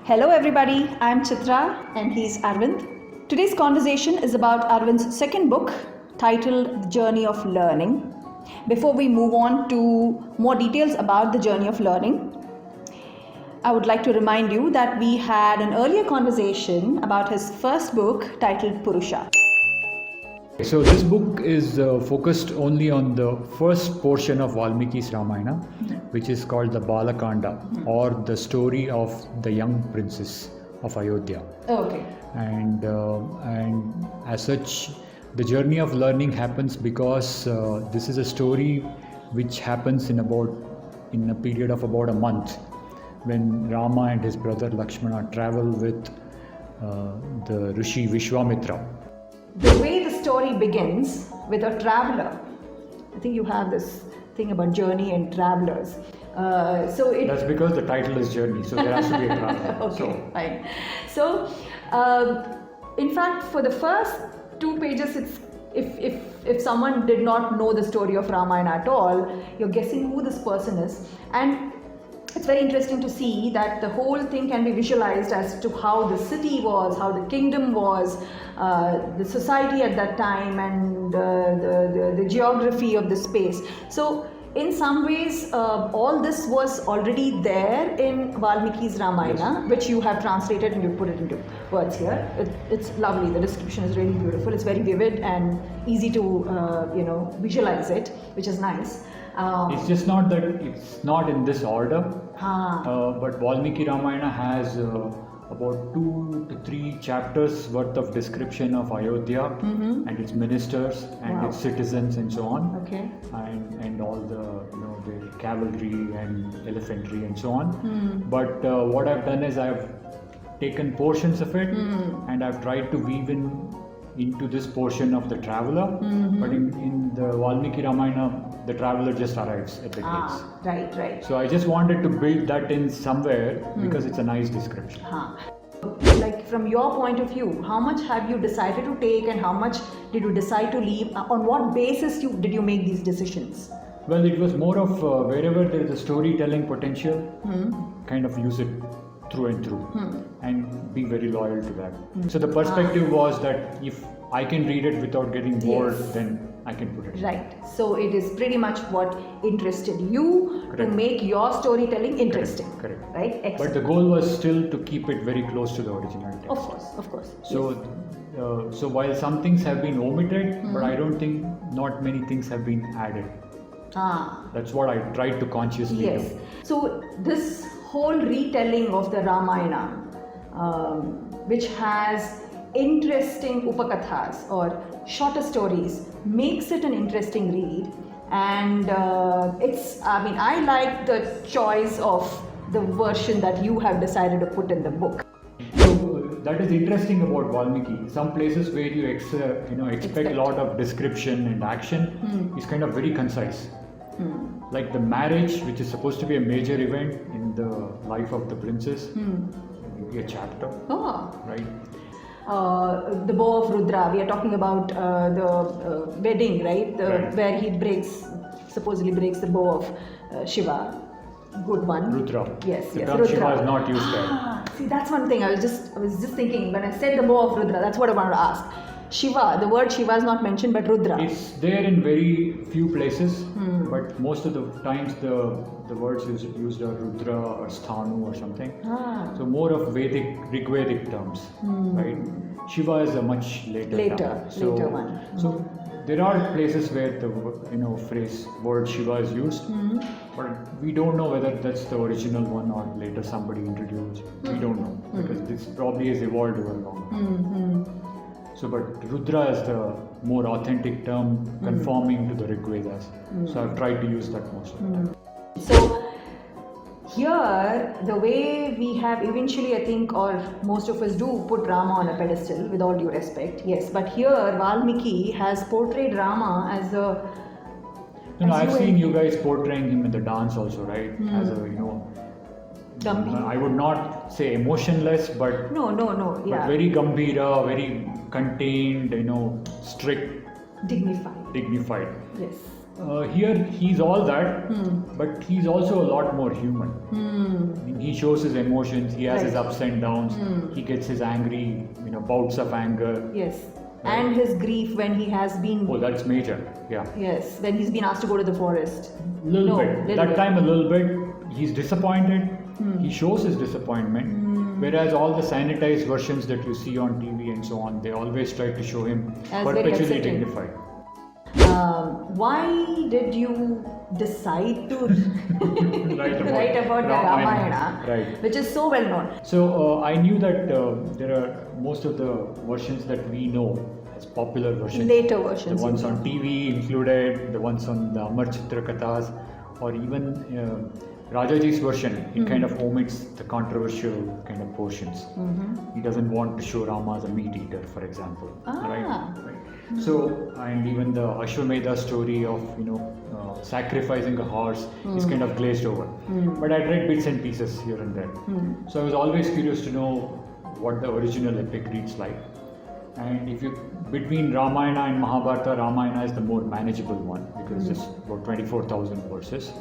Hello everybody, I'm Chitra and he's Arvind. Today's conversation is about Arvind's second book titled The Journey of Learning. Before we move on to more details about the journey of learning, I would like to remind you that we had an earlier conversation about his first book titled Purusha. So this book is focused only on the first portion of Valmiki's Ramayana, which is called the Balakanda, or the story of the young princess of Ayodhya. Okay. And as such, the journey of learning happens because this is a story which happens in a period of about a month, when Rama and his brother Lakshmana travel with the Rishi Vishwamitra. The way the story begins with a traveler, I think you have this thing about journey and travelers. That's because the title is Journey, so there has to be a traveler. Okay, fine. So, in fact, for the first 2 pages, it's if someone did not know the story of Ramayana at all, you're guessing who this person is, and it's very interesting to see that the whole thing can be visualized as to how the city was, how the kingdom was, the society at that time, and the geography of the space. So in some ways, all this was already there in Valmiki's Ramayana, Yes. which you have translated and you put it into words here. It's lovely. The description is really beautiful. It's very vivid and easy to visualize it, which is nice. It's just not that it's not in this order, but Valmiki Ramayana has about 2 to 3 chapters worth of description of Ayodhya and its ministers and its citizens and so on. Okay. And all the cavalry and elephantry and so on. But what I've done is I've taken portions of it and I've tried to weave into this portion of the traveler, but in the Valmiki Ramayana, the traveler just arrives at the gates. Right. So I just wanted to build that in somewhere because it's a nice description. Like from your point of view, how much have you decided to take and how much did you decide to leave? On what basis did you make these decisions? Well, it was more of wherever there is a storytelling potential, kind of use it through and through and be very loyal to that. So the perspective was that if I can read it without getting bored, then I can put it. Right. So it is pretty much what interested you to make your storytelling interesting. Correct. Right? Excellent. But the goal was still to keep it very close to the original text. Of course. So, so while some things have been omitted, but I don't think not many things have been added. That's what I tried to consciously do. So this whole retelling of the Ramayana, which has interesting upakathas or shorter stories, makes it an interesting read. And I like the choice of the version that you have decided to put in the book. So that is interesting about Valmiki. Some places where you expect a lot of description and action is kind of very concise. Like the marriage, which is supposed to be a major event in the life of the princess, maybe a chapter, right? The bow of Rudra, we are talking about the wedding, right? Where he supposedly breaks the bow of Shiva. Good one. Rudra. Yes. The term Rudra. Shiva is not used there. See, that's one thing I was just thinking when I said the bow of Rudra. That's what I wanted to ask. Shiva, the word Shiva is not mentioned, but Rudra. It's there in very few places, but most of the times the words used are Rudra or Sthanu or something. So more of Rigvedic terms, right? Shiva is a much later term. Later one. So there are places where the phrase word Shiva is used, but we don't know whether that's the original one or later somebody introduced. We don't know because this probably has evolved over long. So, but Rudra is the more authentic term conforming to the Rig Vedas. So I've tried to use that most of the time. So here, the way we have eventually, I think, or most of us do put Rama on a pedestal, with all due respect, yes. But here, Valmiki has portrayed Rama as a... I've seen you guys portraying him in the dance also, right? As a, I would not say emotionless, but no, but very gambhira, very contained, strict, dignified. Dignified. Yes. Here he's all that, but he's also a lot more human. I mean, he shows his emotions, he has his Right. ups and downs, he gets his angry, bouts of anger. Yes. And his grief when he has been. Oh, that's major, yeah. Yes, when he's been asked to go to the forest. Little bit. little That bit. time a little bit. He's disappointed. He shows his disappointment. Whereas all the sanitized versions that you see on TV and so on, they always try to show him As very perpetually accepting. dignified. Why did you decide to Write about the Ramayana, Right. which is so well known? So I knew that there are most of the versions that we know as popular versions. Later versions. The ones on TV included, the ones on the Amar Chitra Kathas, or even Rajaji's version. It kind of omits the controversial kind of portions. He doesn't want to show Rama as a meat eater, for example. Ah. Right. So, and even the Ashwamedha story of sacrificing a horse is kind of glazed over. But I'd read bits and pieces here and there. So I was always curious to know what the original epic reads like. And if you between Ramayana and Mahabharata, Ramayana is the more manageable one because it's about 24,000 verses.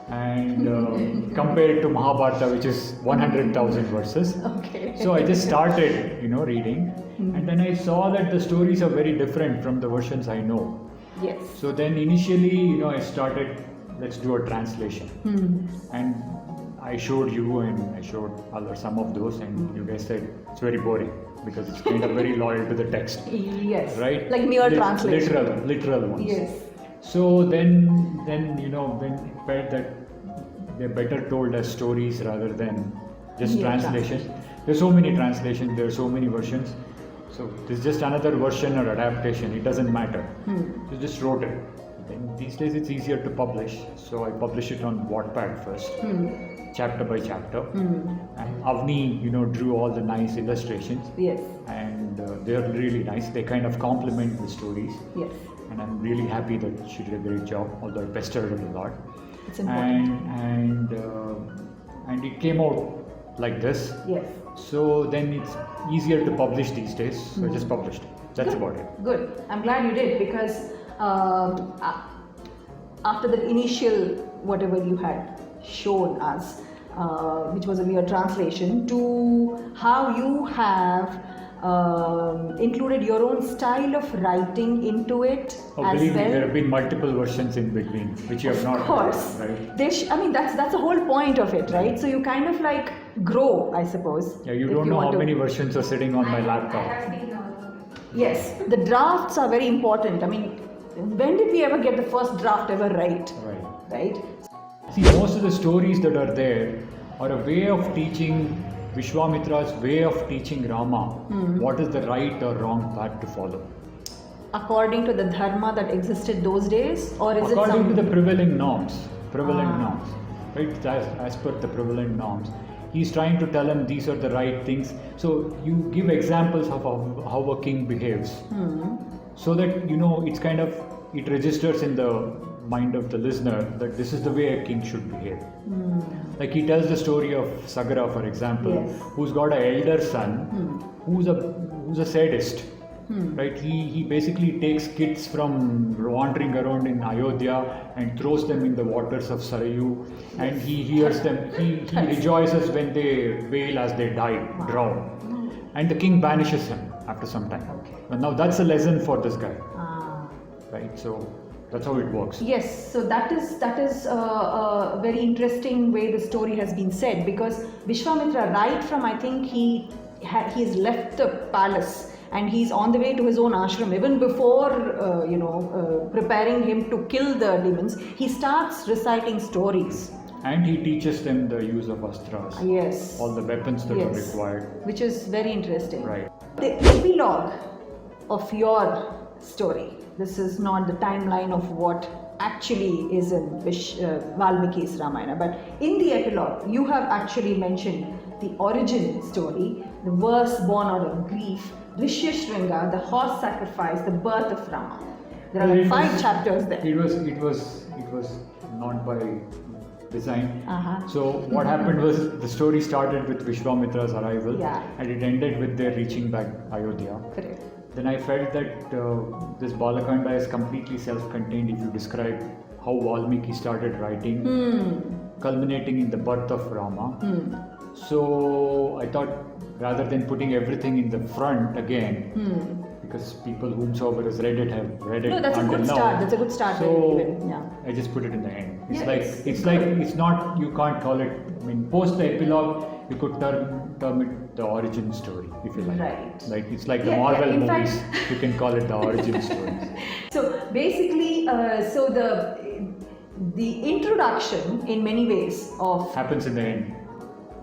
And compare it to Mahabharata, which is 100,000 verses. Okay. So I just started, reading, and then I saw that the stories are very different from the versions I know. Yes. So then initially, I started, let's do a translation, and I showed you and I showed some of those, and you guys said it's very boring because it's kind of very loyal to the text, Yes. right? Like mere translation. Literal ones. Yes. So then when it felt that they're better told as stories rather than just translation. There's so many translations, there are so many versions. So this is just another version or adaptation. It doesn't matter. You just wrote it. Then these days it's easier to publish, so I publish it on Wattpad first, chapter by chapter. And Avni, drew all the nice illustrations. Yes. And they're really nice. They kind of complement the stories. Yes. And I'm really happy that she did a great job, although I pestered her a lot. It's important. And it came out like this. Yes. So then it's easier to publish these days. So I just published it. That's about it. Good. I'm glad you did because after the initial whatever you had shown us, which was a mere translation, to how you have included your own style of writing into it Oh, as believe me, well. there have been multiple versions in between, which you have not Of course. read, right? That's the whole point of it, right? So you kind of like grow, I suppose. Yeah, you if don't know want how to. many versions are sitting on my laptop. Yes, the drafts are very important. I mean, when did we ever get the first draft ever right? Right. Right? See, most of the stories that are there are a way of teaching Vishwamitra's way of teaching Rama what is the right or wrong path to follow. According to the dharma that existed those days, or is According to it the some? prevailing norms, right? As per the prevalent norms, he's trying to tell him these are the right things. So you give examples of how a king behaves, so that it's kind of it registers in the mind of the listener that this is the way a king should behave. Like he tells the story of Sagara, for example, Yes. who's got an elder son who's a sadist. Right, he basically takes kids from wandering around in Ayodhya and throws them in the waters of Sarayu, and he hears them. He rejoices when they wail as they drown, and the king banishes him after some time. And now that's a lesson for this guy, right? So that's how it works. Yes, so that is a very interesting way the story has been said, because Vishwamitra, right from I think he's left the palace and he's on the way to his own ashram, even before preparing him to kill the demons, he starts reciting stories. And he teaches them the use of astras, Yes. all the weapons that are required. Which is very interesting. Right. The epilogue of your story, this is not the timeline of what actually is in Valmiki's Ramayana, but in the epilogue you have actually mentioned the origin story, the verse born out of grief, Rishyashringa, the horse sacrifice, the birth of Rama. There are Well, like it 5 was- chapters there. It was not by design. Uh-huh. So what happened was the story started with Vishwamitra's arrival, Yeah. and it ended with their reaching back Ayodhya. Correct. then I felt that this Balakanda is completely self-contained if you describe how Valmiki started writing, culminating in the birth of Rama. So I thought rather than putting everything in the front again, because people whomsoever has read it have read it. No, that's a until good now. start. That's a good start. So Even, yeah. I just put it in the end. It's Yeah, like it's it's good. not, you can't call it. I mean, post the epilogue, you could term it the origin story if you like. Right. Like it's like the Yeah, Marvel in movies. fact- You can call it the origin stories. So basically, so the introduction in many ways of Happens in the end.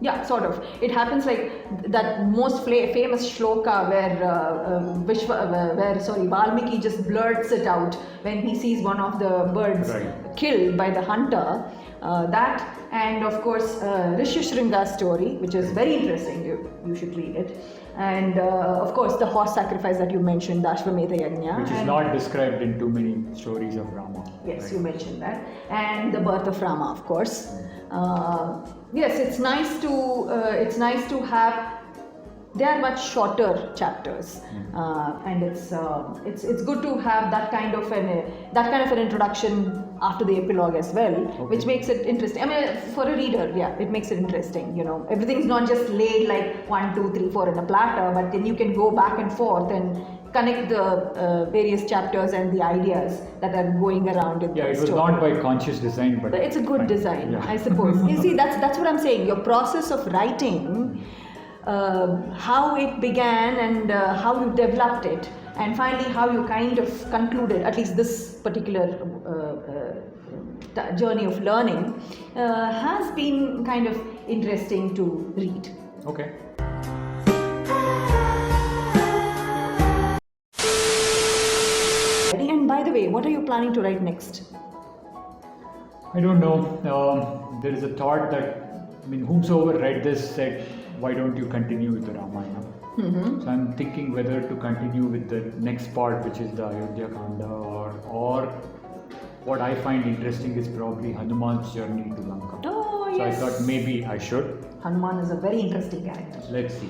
yeah, sort of. It happens like that most famous shloka where Valmiki just blurts it out when he sees one of the birds Right. killed by the hunter. That and of course Rishi Shringa's story, which is very interesting. You should read it. And of course the horse sacrifice that you mentioned, the Ashwamedha Yajna. Which is and- not described in too many stories of Rama. Yes, right? you mentioned that, and the birth of Rama, of course. Yes, it's nice to have. They are much shorter chapters, and it's good to have that kind of an introduction after the epilogue as well, which makes it interesting. I mean, for a reader, yeah, it makes it interesting. You know, everything's not just laid like 1, 2, 3, 4 in a platter, but then you can go back and forth and connect the various chapters and the ideas that are going around in Yeah, the it was story. not by conscious design, but It's a good design, Yeah. I suppose. You see, that's what I'm saying. Your process of writing, how it began and how you developed it, and finally how you kind of concluded, at least this particular journey of learning, has been kind of interesting to read. Okay. And by the way, what are you planning to write next? I don't know. There is a thought that, I mean, whomsoever read this said, why don't you continue with the Ramayana? So I'm thinking whether to continue with the next part, which is the Ayodhya Kanda, or what I find interesting is probably Hanuman's journey to Lanka. Oh, So yes. I thought maybe I should. Hanuman is a very interesting character. Let's see.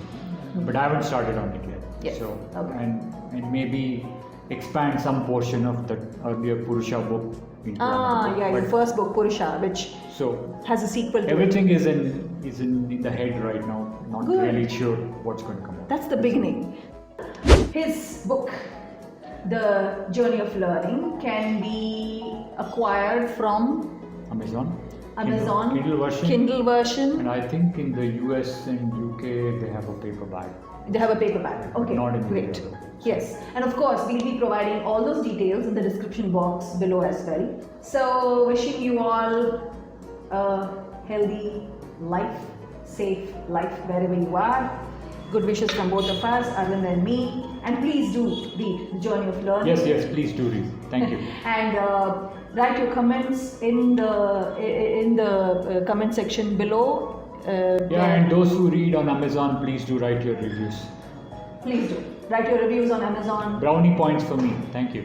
But I haven't started on it yet. Yes. So Okay. and maybe expand some portion of the earlier Purusha book into another book. Yeah, your But- first book, Purusha, which So has a sequel to it. everything is in the head right now. Not Good. really sure what's going to come out. That's the beginning. His book, The Journey of Learning, can be acquired from Amazon. Amazon Kindle version. Kindle version. And I think in the US and UK they have a paperback. They have a paperback. Okay, Not in great. India, though. Yes, and of course we'll be providing all those details in the description box below as well. So wishing you all a healthy life, safe life wherever you are. Good wishes from both of us, Arvind and me. And please do read The Journey of Learning. Yes, please do read. Thank you. And write your comments in the comment section below. And those who read on Amazon, please do write your reviews. Please do write your reviews on Amazon. Brownie points for me. Thank you.